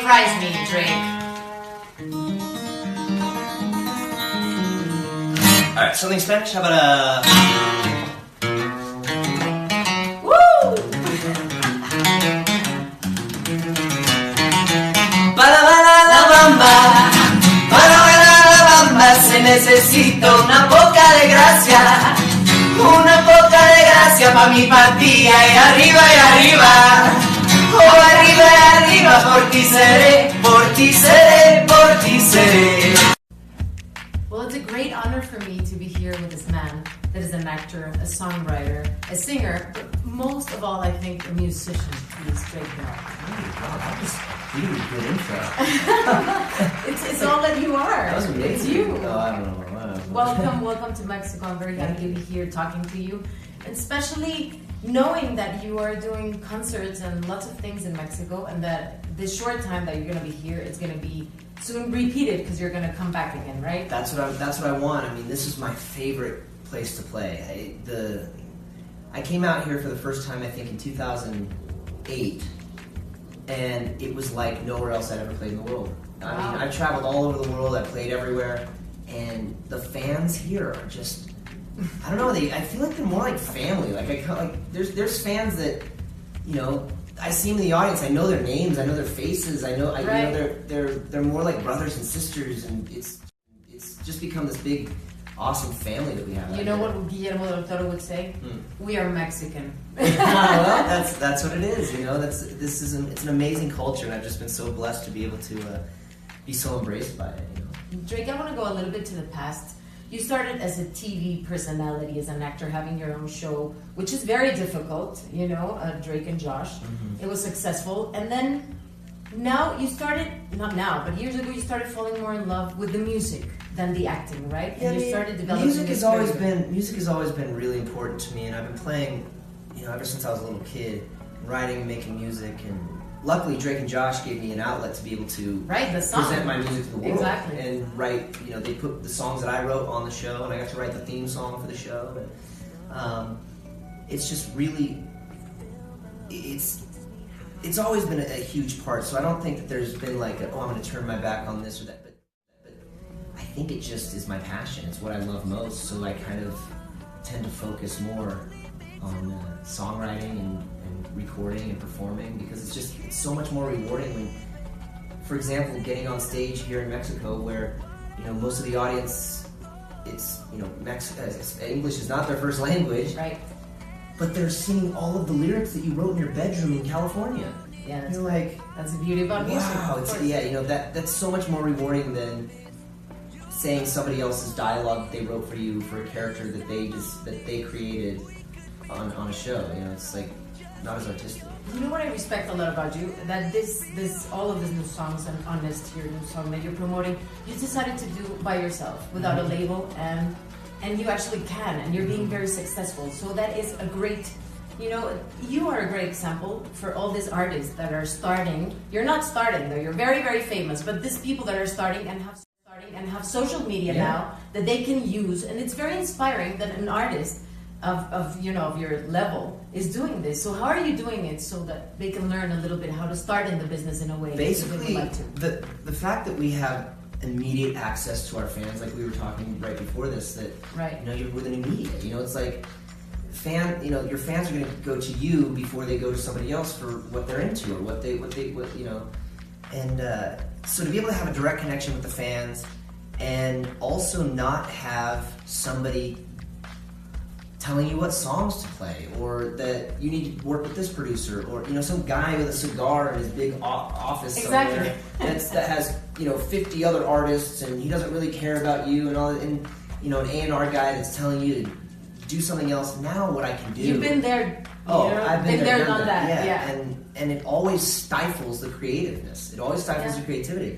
surprise me, Drake. Alright, something Spanish? How about Woo! Para bailar la bamba, para bailar la bamba se necesita una poca de gracia, una poca de gracia pa' mi partida y arriba, oh arriba y arriba, por ti seré, por ti seré, por ti seré. Well, it's a great honor for me to be here with this man that is an actor, a songwriter, a singer, but most of all, I think, a musician. He's Drake Bell. really good intro? It's all that you are. That was amazing. It's you. Oh, I don't know. Welcome to Mexico. I'm very happy to be here talking to you, and especially knowing that you are doing concerts and lots of things in Mexico, and that this short time that you're going to be here, it's going to be soon repeated because you're going to come back again, right? That's what I want. I mean, this is my favorite place to play. I came out here for the first time, I think, in 2008, and it was like nowhere else I'd ever played in the world. I mean, I've traveled all over the world. I've played everywhere, and the fans here are just, I don't know. I feel like they're more like family. There's fans that, you know, I see them in the audience. I know their names. I know their faces. I know they're more like brothers and sisters, and it's just become this big, awesome family that we have. You know what Guillermo del Toro would say? We are Mexican. Well, that's what it is. You know, it's an amazing culture, and I've just been so blessed to be able to be so embraced by it. You know? Drake, I want to go a little bit to the past. You started as a TV personality, as an actor, having your own show, which is very difficult, you know, Drake and Josh. Mm-hmm. It was successful. And then now you started, not now, but years ago you started falling more in love with the music than the acting, right? Yeah, and you started developing music has always been really important to me, and I've been playing, you know, ever since I was a little kid, writing and making music, and luckily Drake and Josh gave me an outlet to be able to present my music to the world. Exactly. And write, you know, they put the songs that I wrote on the show, and I got to write the theme song for the show. And, it's just really, it's always been a huge part, so I don't think that there's been like, I'm going to turn my back on this or that, but I think it just is my passion. It's what I love most, so I kind of tend to focus more on songwriting and recording and performing, because it's so much more rewarding when, for example, getting on stage here in Mexico, where, you know, most of the audience, it's, you know, English is not their first language, right? But they're singing all of the lyrics that you wrote in your bedroom in California. Yeah, you're like, that's the beauty about music. Wow, you know, that's so much more rewarding than saying somebody else's dialogue that they wrote for you for a character that they created on a show. You know, it's like not as artistic. You know what I respect a lot about you? That all of these new songs, and Honest, your new song that you're promoting, you decided to do by yourself without a label, and you actually can, and you're being very successful. So that is a great, you know, you are a great example for all these artists that are starting. You're not starting though, you're very, very famous, but these people that are starting and have social media now that they can use, and it's very inspiring that an artist of your level is doing this. So how are you doing it so that they can learn a little bit how to start in the business in a way basically that they would like to? The fact that we have immediate access to our fans, like we were talking right before this, that you know, you're with an immediate, you know, it's like you know, your fans are going to go to you before they go to somebody else for what they're into or what you know, and so to be able to have a direct connection with the fans and also not have somebody telling you what songs to play, or that you need to work with this producer, or, you know, some guy with a cigar in his big office somewhere that has, you know, 50 other artists, and he doesn't really care about you, and all, and, you know, an A&R guy that's telling you to do something else. Now what I can do, you've been there. I've been there, done that. Yeah. And it always stifles the creativeness. It always stifles the creativity.